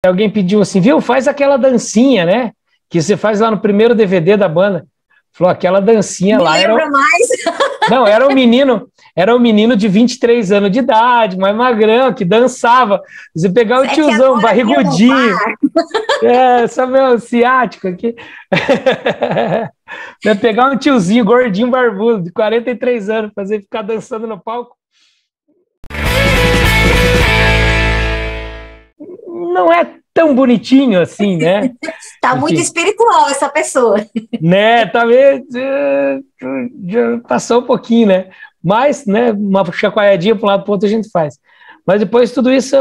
alguém pediu assim, viu, faz aquela dancinha, né? Que você faz lá no primeiro DVD da banda. Falou, aquela dancinha lá era... mais. Não, era um menino de 23 anos de idade, mais magrão, que dançava. Você pegar o tiozão, barrigudinho. Sabe o ciático aqui? Pegar um tiozinho gordinho, barbudo, de 43 anos, fazer ficar dançando no palco. Não é tão bonitinho assim, né? Tá muito espiritual essa pessoa. Né, talvez já passou um pouquinho, né? Mas, né, uma chacoalhadinha para um lado para o outro a gente faz. Mas depois de tudo isso,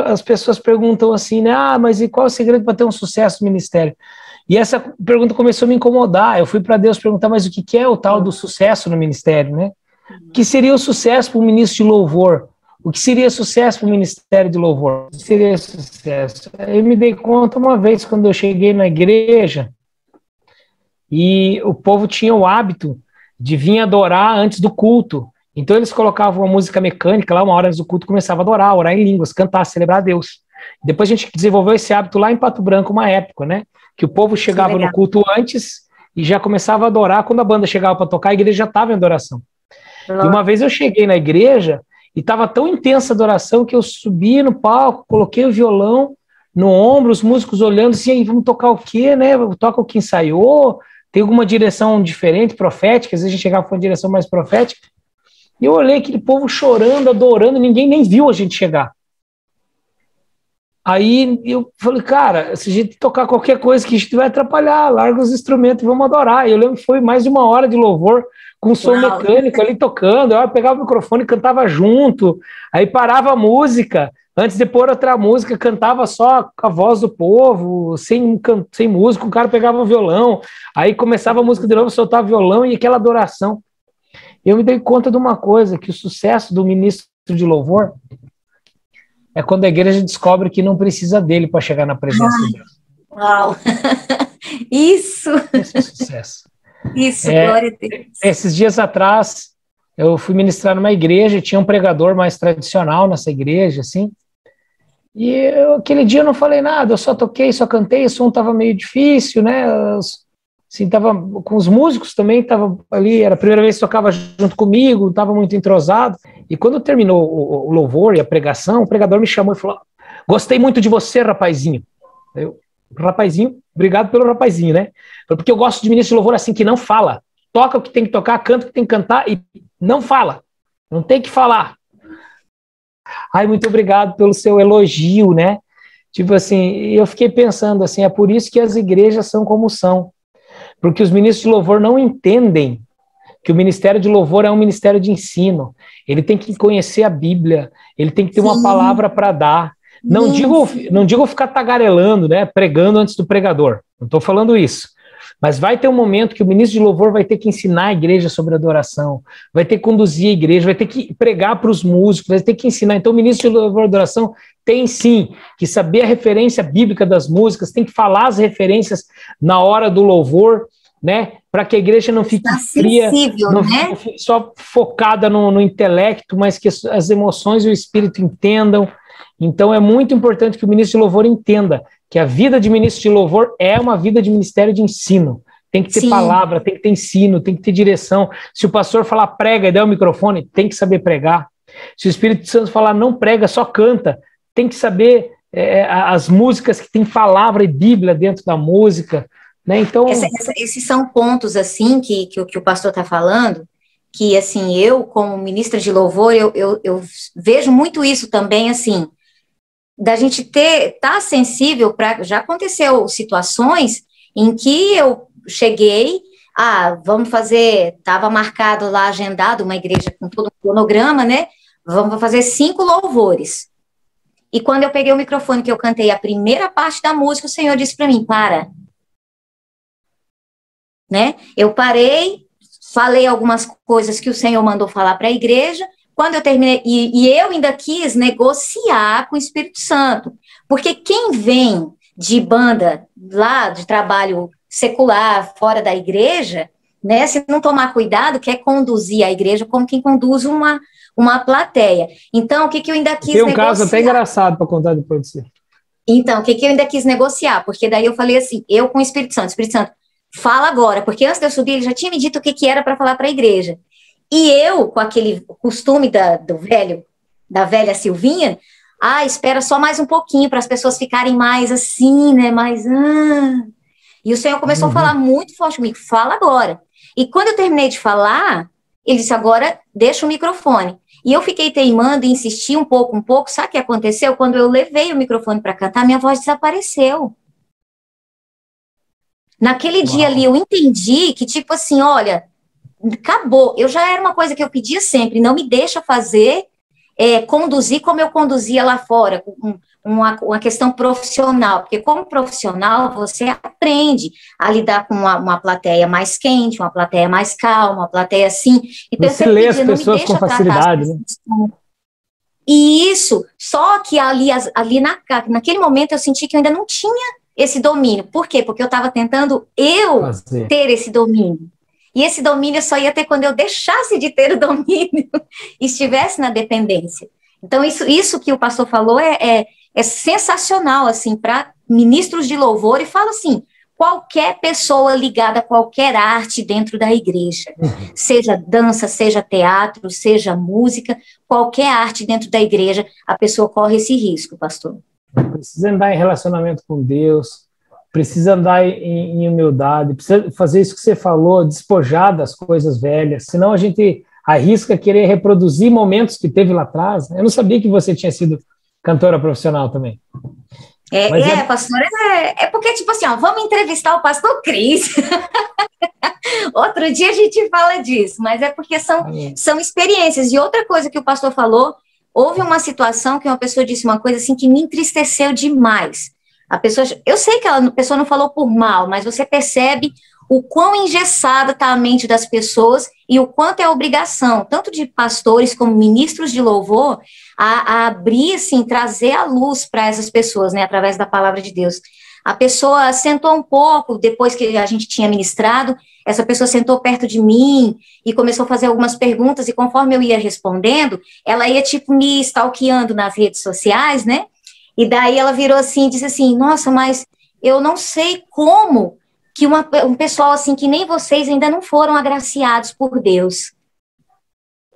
as pessoas perguntam assim, né? Ah, mas e qual é o segredo para ter um sucesso no ministério? E essa pergunta começou a me incomodar. Eu fui para Deus perguntar, mas o que é o tal do sucesso no ministério, né? O que seria o sucesso para um ministro de louvor? O que seria sucesso para o Ministério de Louvor? O que seria sucesso? Eu me dei conta uma vez, quando eu cheguei na igreja, e o povo tinha o hábito de vir adorar antes do culto. Então eles colocavam uma música mecânica lá, uma hora antes do culto, começava a adorar, orar em línguas, cantar, celebrar a Deus. Depois a gente desenvolveu esse hábito lá em Pato Branco, uma época, né? Que o povo chegava no culto antes e já começava a adorar. Quando a banda chegava para tocar, a igreja já estava em adoração. E uma vez eu cheguei na igreja e estava tão intensa a adoração que eu subi no palco, coloquei o violão no ombro, os músicos olhando assim, vamos tocar o quê, né? Toca o que ensaiou, tem alguma direção diferente, profética, às vezes a gente chegava com uma direção mais profética. E eu olhei aquele povo chorando, adorando, ninguém nem viu a gente chegar. Aí eu falei, cara, se a gente tocar qualquer coisa que a gente vai atrapalhar, larga os instrumentos e vamos adorar. E eu lembro que foi mais de uma hora de louvor, com som mecânico ali tocando, eu pegava o microfone e cantava junto, aí parava a música, antes de pôr outra música, cantava só com a voz do povo, sem música, o cara pegava o violão, aí começava a música de novo, soltava o violão e aquela adoração. Eu me dei conta de uma coisa, que o sucesso do ministro de louvor é quando a igreja descobre que não precisa dele para chegar na presença de Deus. Uau! Isso! Esse é o sucesso. Isso, glória a Deus. Esses dias atrás, eu fui ministrar numa igreja, tinha um pregador mais tradicional nessa igreja, assim, e aquele dia eu não falei nada, eu só toquei, só cantei, o som estava meio difícil, né, assim, tava com os músicos também, tava ali, era a primeira vez que tocava junto comigo, não estava muito entrosado, e quando terminou o louvor e a pregação, o pregador me chamou e falou, gostei muito de você, rapazinho. Rapazinho, obrigado pelo rapazinho, né? Porque eu gosto de ministro de louvor assim, que não fala. Toca o que tem que tocar, canta o que tem que cantar e não fala. Não tem que falar. Ai, muito obrigado pelo seu elogio, né? Tipo assim, eu fiquei pensando assim, é por isso que as igrejas são como são. Porque os ministros de louvor não entendem que o ministério de louvor é um ministério de ensino. Ele tem que conhecer a Bíblia, ele tem que ter uma palavra para dar. Não digo ficar tagarelando, né, pregando antes do pregador. Não estou falando isso. Mas vai ter um momento que o ministro de louvor vai ter que ensinar a igreja sobre adoração, vai ter que conduzir a igreja, vai ter que pregar para os músicos, vai ter que ensinar. Então o ministro de louvor e adoração tem sim que saber a referência bíblica das músicas, tem que falar as referências na hora do louvor, né, para que a igreja não fique fria, não fique só focada no intelecto, mas que as emoções e o espírito entendam. Então é muito importante que o ministro de louvor entenda que a vida de ministro de louvor é uma vida de ministério de ensino. Tem que ter palavra, tem que ter ensino, tem que ter direção. Se o pastor falar prega e der o microfone, tem que saber pregar. Se o Espírito Santo falar não prega, só canta, tem que saber as músicas que tem palavra e Bíblia dentro da música, né? Então esses são pontos assim que o pastor está falando, que assim eu como ministra de louvor eu vejo muito isso também, assim, da gente tá sensível para... Já aconteceu situações em que eu cheguei, vamos fazer, estava marcado lá, agendado, uma igreja com todo um cronograma, né? Vamos fazer 5 louvores. E quando eu peguei o microfone, que eu cantei a primeira parte da música, o Senhor disse para mim, para. Né? Eu parei, falei algumas coisas que o Senhor mandou falar para a igreja. Quando eu terminei, e eu ainda quis negociar com o Espírito Santo, porque quem vem de banda lá, de trabalho secular, fora da igreja, né, se não tomar cuidado, quer conduzir a igreja como quem conduz uma plateia. Então, o que eu ainda quis negociar? Tem um caso até engraçado para contar depois de você. Então, o que eu ainda quis negociar? Porque daí eu falei assim, eu com o Espírito Santo, fala agora, porque antes de eu subir, ele já tinha me dito o que era para falar para a igreja. E eu, com aquele costume da velha Silvinha, espera só mais um pouquinho para as pessoas ficarem mais assim, né, mais... E o Senhor começou a falar muito forte comigo, fala agora. E quando eu terminei de falar, ele disse, agora deixa o microfone. E eu fiquei teimando e insisti um pouco. Sabe o que aconteceu? Quando eu levei o microfone para cantar, minha voz desapareceu. Naquele dia ali, eu entendi que, tipo assim, olha, acabou. Eu já era uma coisa que eu pedia sempre, não me deixa fazer, conduzir como eu conduzia lá fora, uma questão profissional, porque como profissional você aprende a lidar com uma plateia mais quente, uma plateia mais calma, uma plateia assim. Então, você lê as pessoas com facilidade, né? E isso, só que naquele momento eu senti que eu ainda não tinha esse domínio. Por quê? Porque eu estava tentando ter esse domínio. E esse domínio eu só ia ter quando eu deixasse de ter o domínio e estivesse na dependência. Então, isso que o pastor falou é sensacional, assim, para ministros de louvor, e fala assim, qualquer pessoa ligada a qualquer arte dentro da igreja, seja dança, seja teatro, seja música, qualquer arte dentro da igreja, a pessoa corre esse risco, pastor. Precisa andar em relacionamento com Deus, precisa andar em humildade, precisa fazer isso que você falou, despojar das coisas velhas, senão a gente arrisca querer reproduzir momentos que teve lá atrás. Eu não sabia que você tinha sido cantora profissional também. Pastor, porque, tipo assim, vamos entrevistar o pastor Cris. Outro dia a gente fala disso, mas é porque são experiências. E outra coisa que o pastor falou, houve uma situação que uma pessoa disse uma coisa assim que me entristeceu demais. Eu sei que a pessoa não falou por mal, mas você percebe o quão engessada está a mente das pessoas e o quanto é obrigação, tanto de pastores como ministros de louvor, a abrir, assim, trazer a luz para essas pessoas, né, através da palavra de Deus. A pessoa sentou um pouco, depois que a gente tinha ministrado, essa pessoa sentou perto de mim e começou a fazer algumas perguntas, e conforme eu ia respondendo, ela ia, tipo, me stalkeando nas redes sociais, né, e daí ela virou assim e disse assim, nossa, mas eu não sei como que um pessoal assim que nem vocês ainda não foram agraciados por Deus.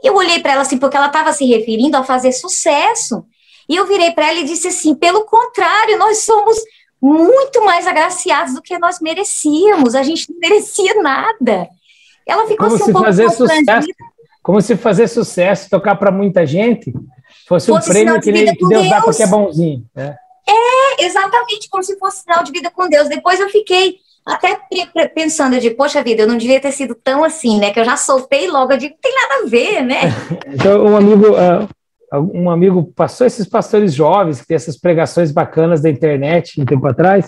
Eu olhei para ela assim, porque ela estava se referindo a fazer sucesso, e eu virei para ela e disse assim, pelo contrário, nós somos muito mais agraciados do que nós merecíamos, a gente não merecia nada. Ela ficou assim um pouco constrangida. Como se fazer sucesso, tocar para muita gente, fosse um prêmio que Deus dá porque é bonzinho. Exatamente, como se fosse sinal de vida com Deus. Depois eu fiquei até pensando, eu digo, poxa vida, eu não devia ter sido tão assim, né, que eu já soltei logo, eu digo, não tem nada a ver, né? Então, um amigo passou, esses pastores jovens, que tem essas pregações bacanas da internet, um tempo atrás,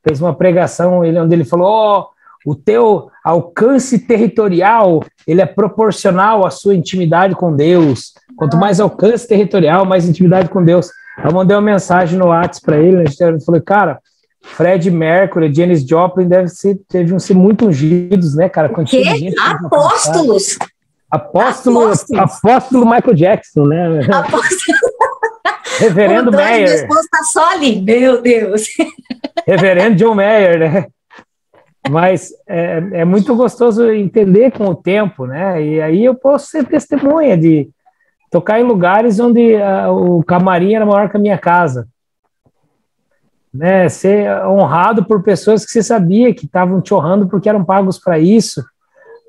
fez uma pregação onde ele falou, o teu alcance territorial, ele é proporcional à sua intimidade com Deus. Quanto mais alcance territorial, mais intimidade com Deus. Eu mandei uma mensagem no WhatsApp para ele, eu falei, cara, Fred Mercury, Janis Joplin deviam ser muito ungidos, né, cara? Que? Apóstolos! Apóstolo Michael Jackson, né? Reverendo Mayer. Meu esposo está só ali, meu Deus. Reverendo John Mayer, né? Mas é muito gostoso entender com o tempo, né? E aí eu posso ser testemunha de tocar em lugares onde o camarim era maior que a minha casa. Né, ser honrado por pessoas que você sabia que estavam te honrando porque eram pagos para isso,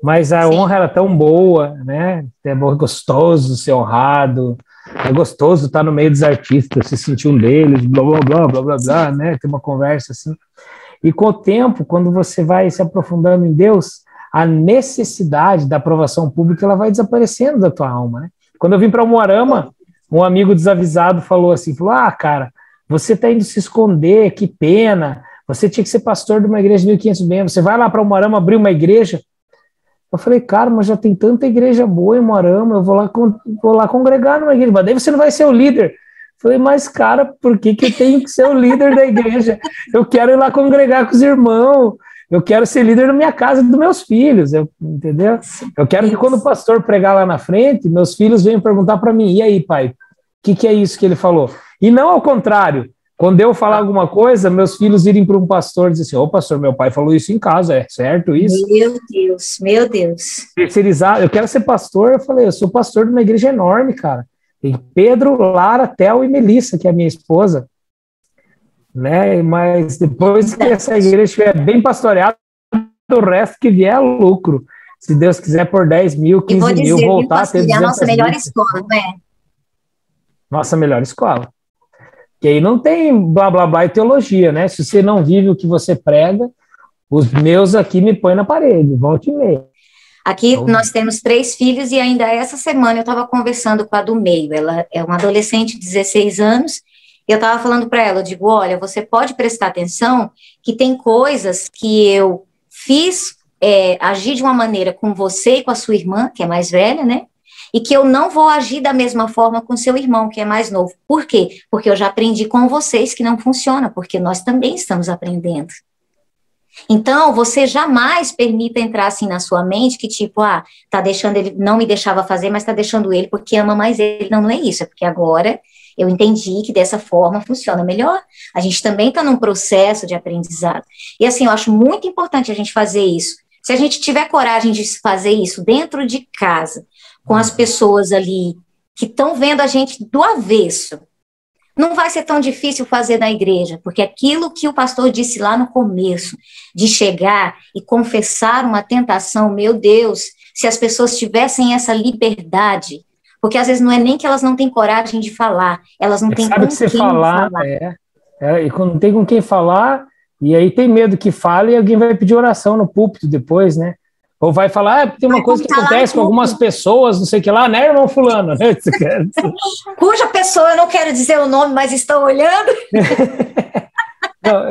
mas a honra era tão boa, né? É gostoso ser honrado, é gostoso estar no meio dos artistas, se sentir um deles, blá, blá, blá, blá, blá, blá, né? Ter uma conversa assim. E com o tempo, quando você vai se aprofundando em Deus, a necessidade da aprovação pública ela vai desaparecendo da tua alma, né? Quando eu vim para Umuarama, um amigo desavisado falou assim, cara, você está indo se esconder, que pena, você tinha que ser pastor de uma igreja de 1.500 membros, você vai lá para Umuarama abrir uma igreja? Eu falei, cara, mas já tem tanta igreja boa em Umuarama, eu vou lá congregar numa igreja, mas daí você não vai ser o líder. Eu falei, mas cara, por que eu tenho que ser o líder da igreja? Eu quero ir lá congregar com os irmãos, eu quero ser líder da minha casa e dos meus filhos, entendeu? Eu quero que quando o pastor pregar lá na frente, meus filhos venham perguntar para mim, e aí, pai, o que é isso que ele falou? E não ao contrário, Quando eu falar alguma coisa, meus filhos irem para um pastor e dizer assim, ô pastor, meu pai falou isso em casa, é certo isso? Meu Deus, meu Deus. Terceirizar, eu quero ser pastor, eu falei, eu sou pastor de uma igreja enorme, cara. Tem Pedro, Lara, Theo e Melissa, que é a minha esposa, né? Mas depois que essa igreja estiver bem pastoreada, o resto que vier é lucro. Se Deus quiser por 10 mil, 15 mil, voltar a ter 200 é a nossa melhor mil. escola, não é? Nossa melhor escola. Que aí não tem blá, blá, blá e teologia, né? Se você não vive o que você prega, os meus aqui me põem na parede, volta e meia. Aqui nós temos 3 filhos e ainda essa semana eu estava conversando com a do meio. Ela é uma adolescente de 16 anos e eu estava falando para ela, eu digo, olha, você pode prestar atenção que tem coisas que eu fiz, agir de uma maneira com você e com a sua irmã, que é mais velha, né? E que eu não vou agir da mesma forma com seu irmão, que é mais novo. Por quê? Porque eu já aprendi com vocês que não funciona, porque nós também estamos aprendendo. Então, você jamais permita entrar assim na sua mente que tipo, tá deixando ele, não me deixava fazer, mas tá deixando ele porque ama mais ele. Não, não é isso, é porque agora eu entendi que dessa forma funciona melhor. A gente também está num processo de aprendizado. E assim, eu acho muito importante a gente fazer isso. Se a gente tiver coragem de fazer isso dentro de casa, com as pessoas ali que estão vendo a gente do avesso, não vai ser tão difícil fazer na igreja, porque aquilo que o pastor disse lá no começo, de chegar e confessar uma tentação, meu Deus, se as pessoas tivessem essa liberdade, porque às vezes não é nem que elas não têm coragem de falar, elas não têm com quem falar. E quando não tem com quem falar, e aí tem medo que fale e alguém vai pedir oração no púlpito depois, né? Ou vai falar, tem uma coisa que acontece com algumas pessoas, não sei o que lá, né, irmão fulano? Né? Cuja pessoa, eu não quero dizer o nome, mas estão olhando. Não,